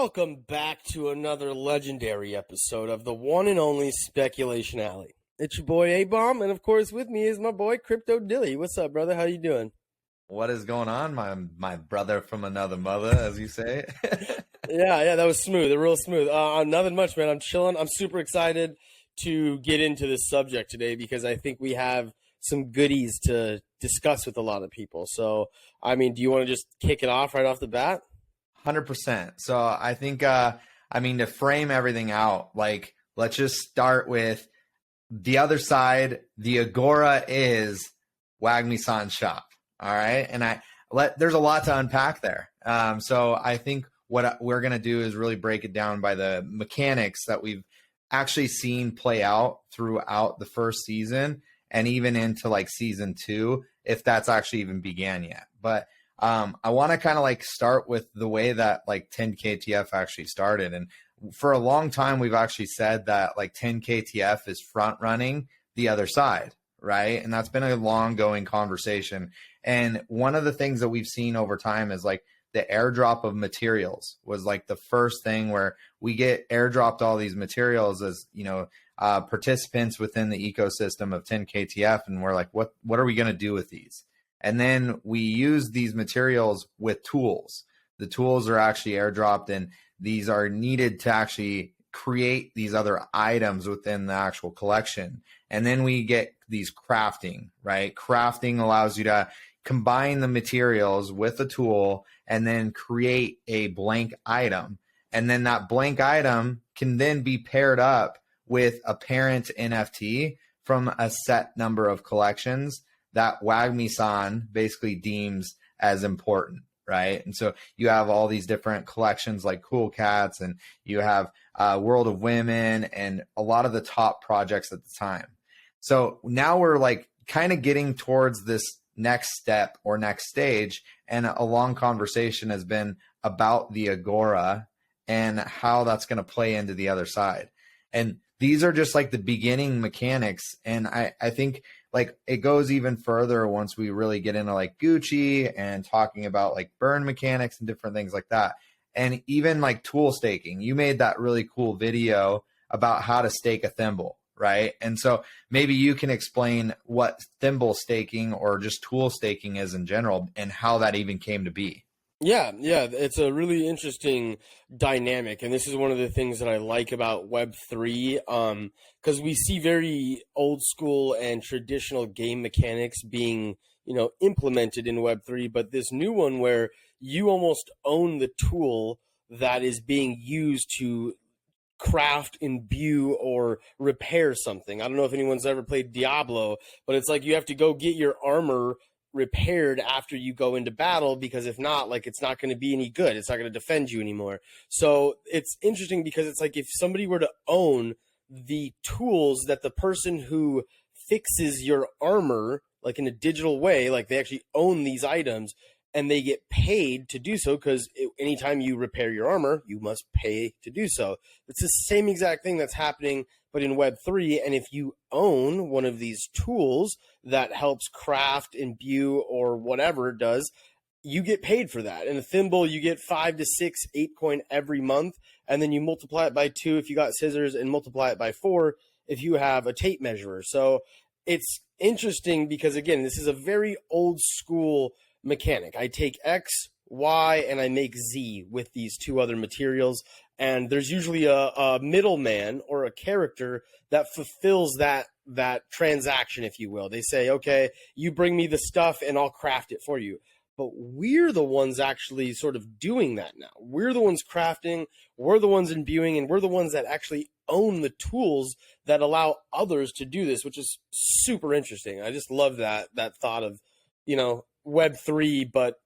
Welcome back to another legendary episode of the one and only Speculation Alley. It's your boy ABOMB, and of course with me is my boy Cryptodilly. What's up, brother? How you doing? What is going on, my brother from another mother, as you say? Yeah, that was smooth, real smooth. Nothing much, man. I'm chilling. I'm super excited to get into this subject today because I think we have some goodies to discuss with a lot of people. So, I mean, do you want to just kick it off right off the bat? 100%. So I think, to frame everything out, like, let's just start with the other side. The Agora is wagmi-san shop. All right. And there's a lot to unpack there. So I think what we're going to do is really break it down by the mechanics that we've actually seen play out throughout the first season and even into like season 2, if that's actually even began yet. But I want to kind of like start with the way that like 10KTF actually started. And for a long time, we've actually said that like 10KTF is front running the other side, right? And that's been a long going conversation. And one of the things that we've seen over time is like the airdrop of materials was like the first thing where we get airdropped all these materials as, participants within the ecosystem of 10KTF. And we're like, what are we going to do with these? And then we use these materials with tools. The tools are actually airdropped, and these are needed to actually create these other items within the actual collection. And then we get these crafting, right? Crafting allows you to combine the materials with a tool and then create a blank item. And then that blank item can then be paired up with a parent NFT from a set number of collections that wagmi-san basically deems as important, right? And so you have all these different collections like Cool Cats, and you have World of Women and a lot of the top projects at the time. So now we're like kind of getting towards this next step or next stage, and a long conversation has been about the Agora and how that's going to play into the other side. And these are just like the beginning mechanics. And I think like it goes even further once we really get into like Gucci and talking about like burn mechanics and different things like that. And even like tool staking. You made that really cool video about how to stake a thimble, right? And so maybe you can explain what thimble staking or just tool staking is in general and how that even came to be. Yeah, it's a really interesting dynamic, and this is one of the things that I like about Web3, because we see very old school and traditional game mechanics being, implemented in Web3, but this new one where you almost own the tool that is being used to craft, imbue, or repair something. I don't know if anyone's ever played Diablo, but it's like you have to go get your armor repaired after you go into battle, because if not, like, it's not going to be any good. It's not going to defend you anymore. So it's interesting because it's like if somebody were to own the tools that the person who fixes your armor, like in a digital way, like they actually own these items and they get paid to do so, because anytime you repair your armor, you must pay to do so. It's the same exact thing that's happening, but in Web3. And if you own one of these tools that helps craft, imbue, or whatever it does, you get paid for that. In a thimble, you get 5 to 6 8 every month, and then you multiply it by 2 if you got scissors, and multiply it by 4 if you have a tape measurer. So it's interesting because, again, this is a very old school mechanic. I take X, Y, and I make Z with these two other materials. And there's usually a middleman or a character that fulfills that transaction, if you will. They say, okay, you bring me the stuff and I'll craft it for you. But we're the ones actually sort of doing that now. We're the ones crafting, we're the ones imbuing, and we're the ones that actually own the tools that allow others to do this, which is super interesting. I just love that thought of, Web3, but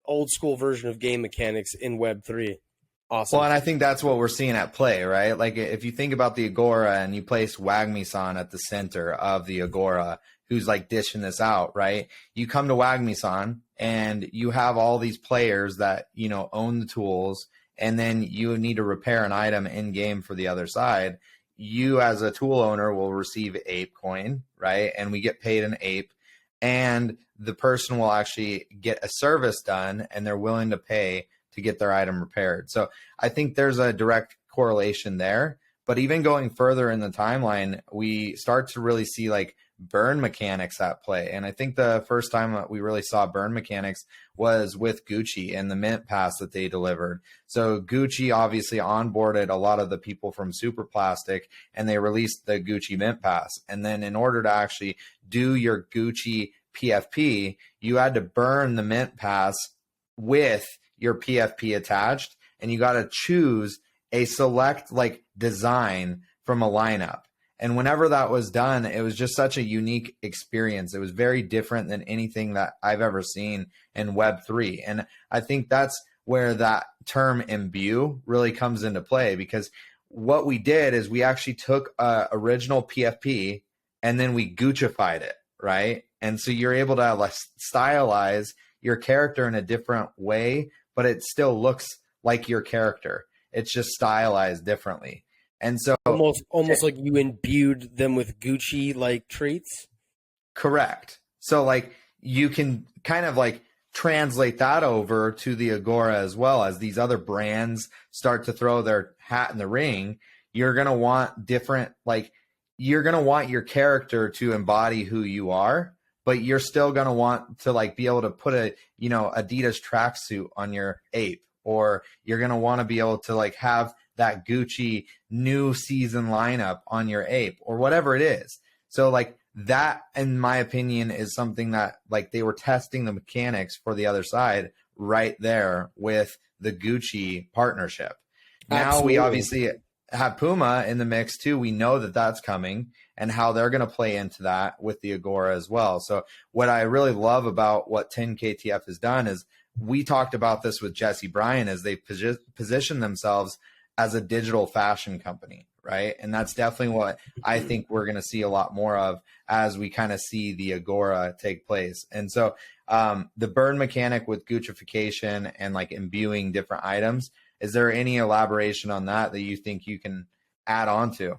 old school version of game mechanics in Web3. Awesome. Well, and I think that's what we're seeing at play, right? Like if you think about the Agora and you place wagmi-san at the center of the Agora, who's like dishing this out, right? You come to wagmi-san and you have all these players that, own the tools, and then you need to repair an item in game for the other side. You as a tool owner will receive ape coin, right? And we get paid an ape. And the person will actually get a service done, and they're willing to pay to get their item repaired. So I think there's a direct correlation there. But even going further in the timeline, we start to really see like burn mechanics at play. And I think the first time that we really saw burn mechanics was with Gucci and the mint pass that they delivered. So Gucci obviously onboarded a lot of the people from Super Plastic, and they released the Gucci mint pass. And then in order to actually do your Gucci PFP, you had to burn the mint pass with your PFP attached, and you got to choose a select like design from a lineup. And whenever that was done, it was just such a unique experience. It was very different than anything that I've ever seen in Web3. And I think that's where that term imbue really comes into play, because what we did is we actually took original PFP and then we Guccified it, right? And so you're able to like stylize your character in a different way, but it still looks like your character. It's just stylized differently. And so almost like you imbued them with Gucci like traits. Correct. So like you can kind of like translate that over to the Agora as well. As these other brands start to throw their hat in the ring, you're going to want different, like you're going to want your character to embody who you are, but you're still going to want to like be able to put a, you know, Adidas tracksuit on your ape, or you're going to want to be able to like have that Gucci new season lineup on your ape, or whatever it is. So like that, in my opinion, is something that like they were testing the mechanics for the other side right there with the Gucci partnership. Now we obviously have Puma in the mix too. We know that that's coming and how they're going to play into that with the Agora as well. So what I really love about what 10KTF has done is, we talked about this with Jesse Bryan, as they position themselves as a digital fashion company, right? And that's definitely what I think we're going to see a lot more of as we kind of see the Agora take place. And so the burn mechanic with Guccification and like imbuing different items, is there any elaboration on that you think you can add on to?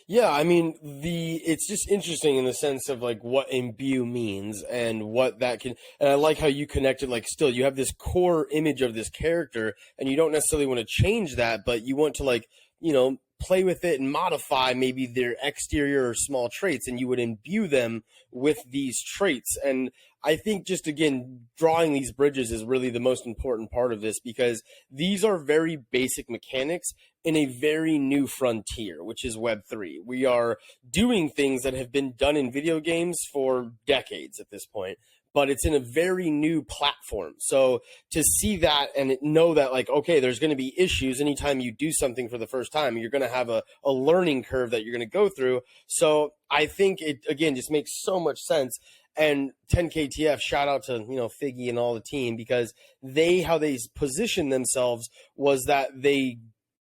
Yeah, I mean, it's just interesting in the sense of like what imbue means and what that can, and I like how you connected, like still you have this core image of this character and you don't necessarily want to change that, but you want to like, you know, play with it and modify maybe their exterior or small traits, and you would imbue them with these traits. And I think just again, drawing these bridges is really the most important part of this, because these are very basic mechanics in a very new frontier, which is Web3. We are doing things that have been done in video games for decades at this point, but it's in a very new platform. So to see that and know that like, okay, there's going to be issues anytime you do something for the first time. You're going to have a learning curve that you're going to go through. So I think it, again, just makes so much sense. And 10KTF, shout out to, you know, Figgy and all the team, because how they positioned themselves was that they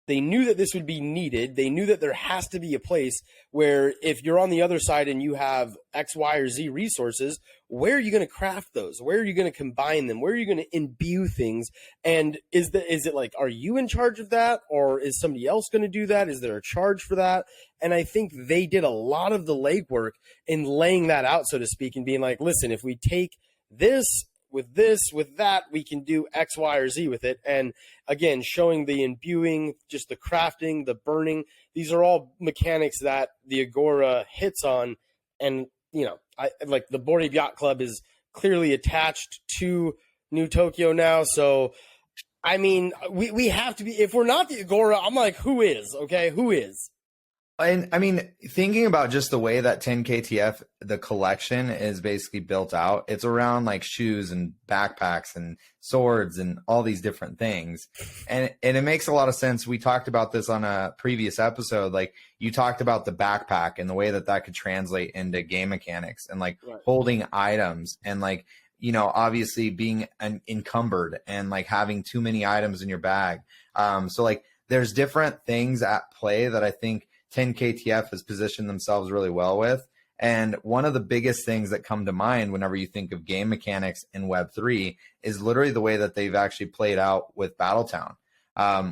knew that this would be needed. They knew that there has to be a place where if you're on the other side and you have X, Y, or Z resources, where are you going to craft those? Where are you going to combine them? Where are you going to imbue things? And is it like, are you in charge of that? Or is somebody else going to do that? Is there a charge for that? And I think they did a lot of the legwork in laying that out, so to speak, and being like, listen, if we take this, with that, we can do X, Y, or Z with it. And again, showing the imbuing, just the crafting, the burning, these are all mechanics that the Agora hits on. And, you know, I like the Bored Ape Yacht Club is clearly attached to New Tokyo now. So, I mean, we have to be, if we're not the Agora, I'm like, who is? Okay, who is? And I mean, thinking about just the way that 10KTF, the collection is basically built out, it's around like shoes and backpacks and swords and all these different things. And it makes a lot of sense. We talked about this on a previous episode. Like you talked about the backpack and the way that could translate into game mechanics and like holding items and like, you know, obviously being encumbered and like having too many items in your bag. So like there's different things at play that I think 10KTF has positioned themselves really well with. And one of the biggest things that come to mind whenever you think of game mechanics in Web3 is literally the way that they've actually played out with Battletown.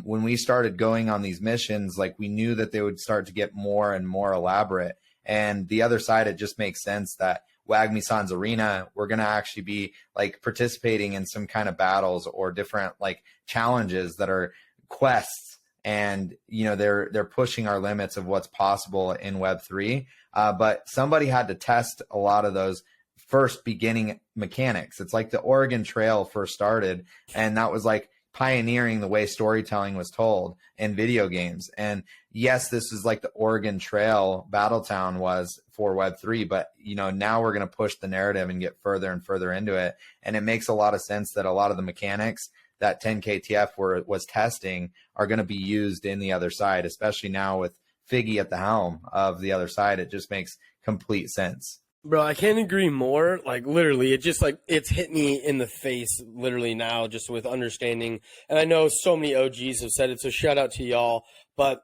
When we started going on these missions, like we knew that they would start to get more and more elaborate. And the other side, it just makes sense that wagmi-san's arena, we're going to actually be like participating in some kind of battles or different like challenges that are quests. And, you know, they're pushing our limits of what's possible in Web3. But somebody had to test a lot of those first beginning mechanics. It's like the Oregon Trail first started, and that was like pioneering the way storytelling was told in video games. And yes, this is like the Oregon Trail Battletown was for Web3, but you know, now we're going to push the narrative and get further and further into it. And it makes a lot of sense that a lot of the mechanics that 10KTF was testing are going to be used in the other side, especially now with Figgy at the helm of the other side. It just makes complete sense. Bro, I can't agree more. Like, literally, it just, like, it's hit me in the face, literally, now, just with understanding. And I know so many OGs have said it, so shout out to y'all. But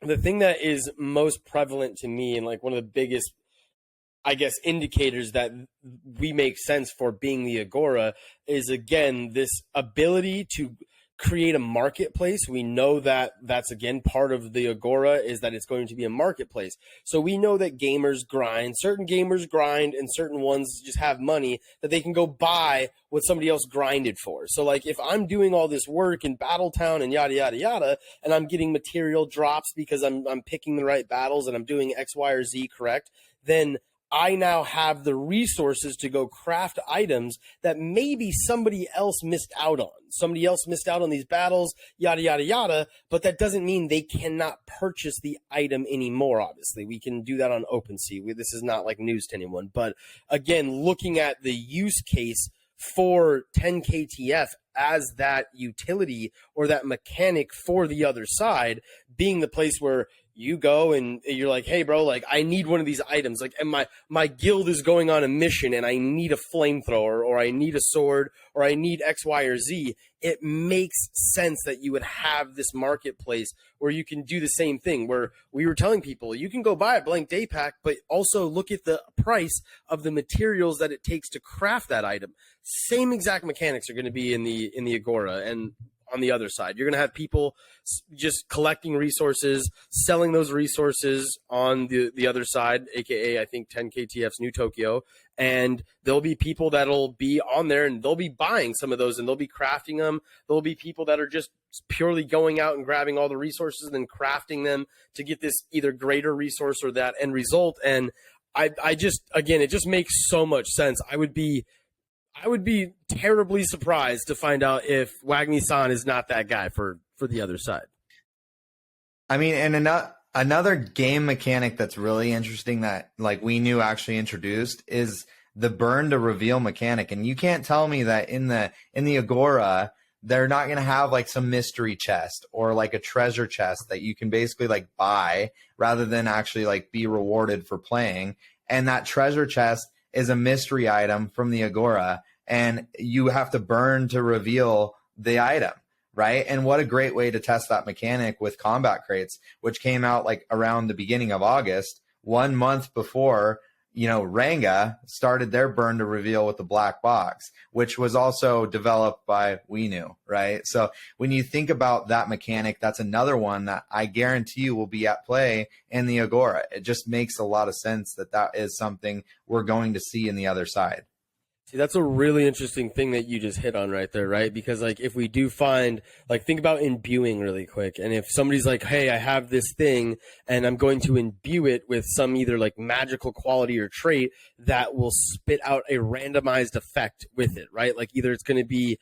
the thing that is most prevalent to me, and, like, one of the biggest, I guess, indicators that we make sense for being the Agora is, again, this ability to create a marketplace. We know that that's, again, part of the Agora is that it's going to be a marketplace. So we know that gamers grind, certain gamers grind, and certain ones just have money that they can go buy what somebody else grinded for. So, like, if I'm doing all this work in Battletown and yada, yada, yada, and I'm getting material drops because I'm picking the right battles and I'm doing X, Y, or Z correct, then I now have the resources to go craft items that maybe somebody else missed out on. Somebody else missed out on these battles, yada, yada, yada, but that doesn't mean they cannot purchase the item anymore, obviously. We can do that on OpenSea. This is not like news to anyone. But again, looking at the use case for 10KTF as that utility or that mechanic for the other side, being the place where you go and you're like, hey, bro, like, I need one of these items. Like, and my guild is going on a mission and I need a flamethrower or I need a sword or I need X, Y, or Z. It makes sense that you would have this marketplace where you can do the same thing, where we were telling people you can go buy a blank day pack, but also look at the price of the materials that it takes to craft that item. Same exact mechanics are going to be in the Agora. And on the other side, you're going to have people just collecting resources, selling those resources on the other side, aka I think 10KTF's New Tokyo, and there'll be people that'll be on there and they'll be buying some of those and they'll be crafting them. There'll be people that are just purely going out and grabbing all the resources and then crafting them to get this either greater resource or that end result. And I just, again, it just makes so much sense. I would be terribly surprised to find out if wagmi-san is not that guy for the other side. I mean, and another game mechanic that's really interesting that like we knew actually introduced is the burn to reveal mechanic. And you can't tell me that in the Agora, they're not going to have like some mystery chest or like a treasure chest that you can basically like buy rather than actually like be rewarded for playing. And that treasure chest is a mystery item from the Agora, and you have to burn to reveal the item, right? And what a great way to test that mechanic with combat crates, which came out like around the beginning of August, 1 month before, you know, Ranga started their burn to reveal with the black box, which was also developed by WeKnew, right? So when you think about that mechanic, that's another one that I guarantee you will be at play in the Agora. It just makes a lot of sense that that is something we're going to see in the other side. See, that's a really interesting thing that you just hit on right there, right? Because, like, if we do find, like, think about imbuing really quick. And if somebody's like, hey, I have this thing and I'm going to imbue it with some either, like, magical quality or trait that will spit out a randomized effect with it, right? Like, either it's going to be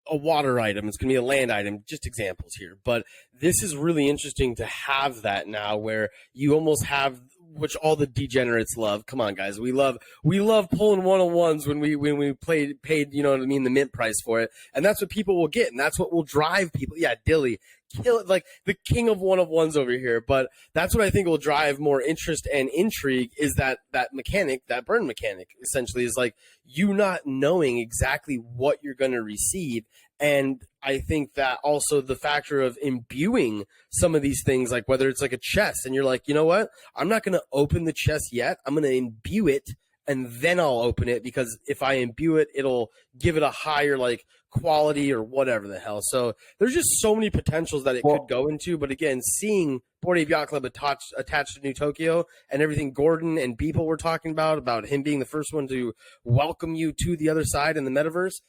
a water item, it's going to be a land item, just examples here. But this is really interesting to have that now where you almost have, which all the degenerates love. Come on, guys. We love pulling one-on-ones when we paid, you know what I mean, the mint price for it. And that's what people will get, and that's what will drive people. Yeah, Dilly, kill it, like the king of one-of-ones over here. But that's what I think will drive more interest and intrigue is that mechanic, that burn mechanic, essentially, is like you not knowing exactly what you're going to receive. And I think that also the factor of imbuing some of these things, like whether it's like a chest and you're like, you know what, I'm not going to open the chest yet. I'm going to imbue it and then I'll open it, because if I imbue it, it'll give it a higher like quality or whatever the hell. So there's just so many potentials that it could go into. But again, seeing Bored Ape Yacht Club attached to New Tokyo and everything Gordon and Beeple were talking about him being the first one to welcome you to the other side in the metaverse,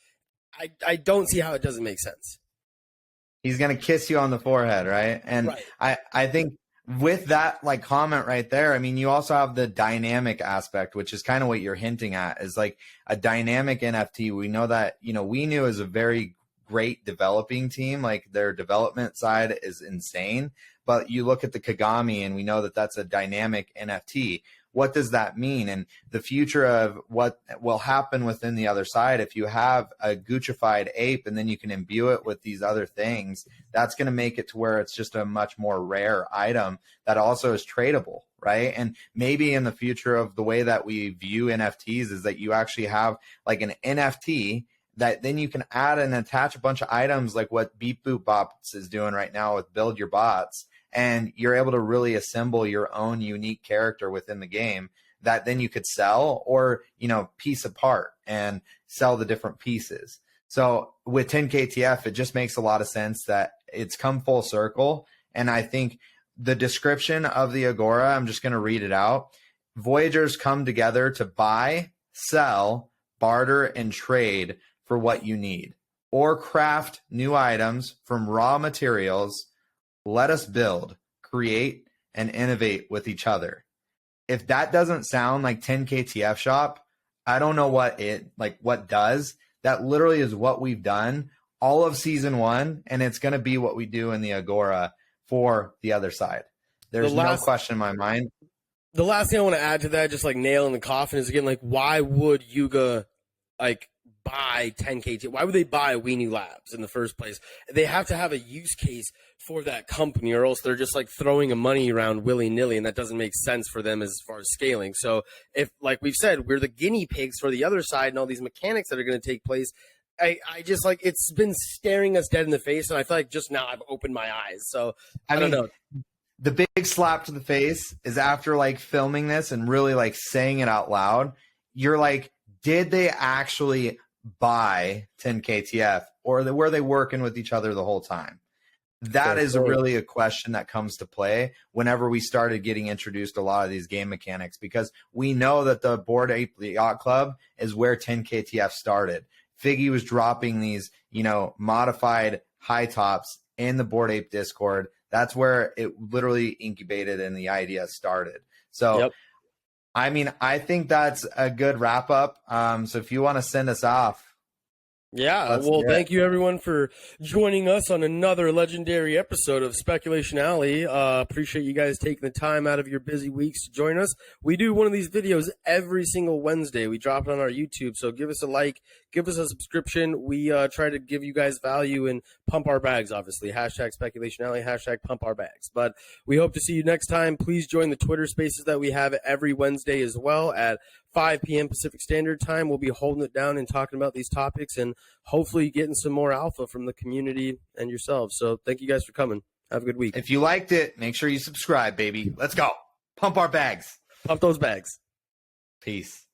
I don't see how it doesn't make sense. He's going to kiss you on the forehead, right? And right. I think with that like comment right there, I mean, you also have the dynamic aspect, which is kind of what you're hinting at, is like a dynamic NFT. We know that, you know, We Knew is a very great developing team. Like their development side is insane, but you look at the Kagami and we know that that's a dynamic NFT. What does that mean? And the future of what will happen within the other side, if you have a Guccified ape and then you can imbue it with these other things, that's going to make it to where it's just a much more rare item that also is tradable, right? And maybe in the future of the way that we view NFTs is that you actually have like an NFT that then you can add and attach a bunch of items like what Beep Boop Bots is doing right now with Build Your Bots. And you're able to really assemble your own unique character within the game that then you could sell or, you know, piece apart and sell the different pieces. So with 10KTF, it just makes a lot of sense that it's come full circle. And I think the description of the Agora, I'm just going to read it out. Voyagers come together to buy, sell, barter, and trade for what you need, or craft new items from raw materials. Let us build, create, and innovate with each other. If that doesn't sound like 10KTF shop, I don't know what does. That literally is what we've done all of season 1, and it's going to be what we do in the Agora for the other side. There's no question in my mind. The last thing I want to add to that, just like nail in the coffin, is again, like, why would Yuga like buy 10KT? Why would they buy We Knew Labs in the first place? They have to have a use case for that company, or else they're just like throwing a money around willy-nilly, and that doesn't make sense for them as far as scaling. So if, like we've said, we're the guinea pigs for the other side and all these mechanics that are going to take place, I just like, it's been staring us dead in the face, and I feel like just now I've opened my eyes. So I don't know. The big slap to the face is after like filming this and really like saying it out loud, you're like, did they actually buy 10KTF, or were they working with each other the whole time? That is really a question that comes to play whenever we started getting introduced to a lot of these game mechanics, because we know that the Bored Ape Yacht Club is where 10KTF started. Figgy was dropping these, you know, modified high tops in the Bored Ape Discord. That's where it literally incubated and the idea started. So, yep. I mean, I think that's a good wrap up. So if you want to send us off. Yeah, well, thank you everyone for joining us on another legendary episode of Speculation Alley. Appreciate you guys taking the time out of your busy weeks to join us. We do one of these videos every single Wednesday. We drop it on our YouTube, so give us a like, give us a subscription. We try to give you guys value and pump our bags, obviously. Hashtag Speculation Alley, hashtag pump our bags. But we hope to see you next time. Please join the Twitter spaces that we have every Wednesday as well at 5 p.m. Pacific Standard Time. We'll be holding it down and talking about these topics and hopefully getting some more alpha from the community and yourselves. So thank you guys for coming. Have a good week. If you liked it, make sure you subscribe, baby. Let's go. Pump our bags. Pump those bags. Peace.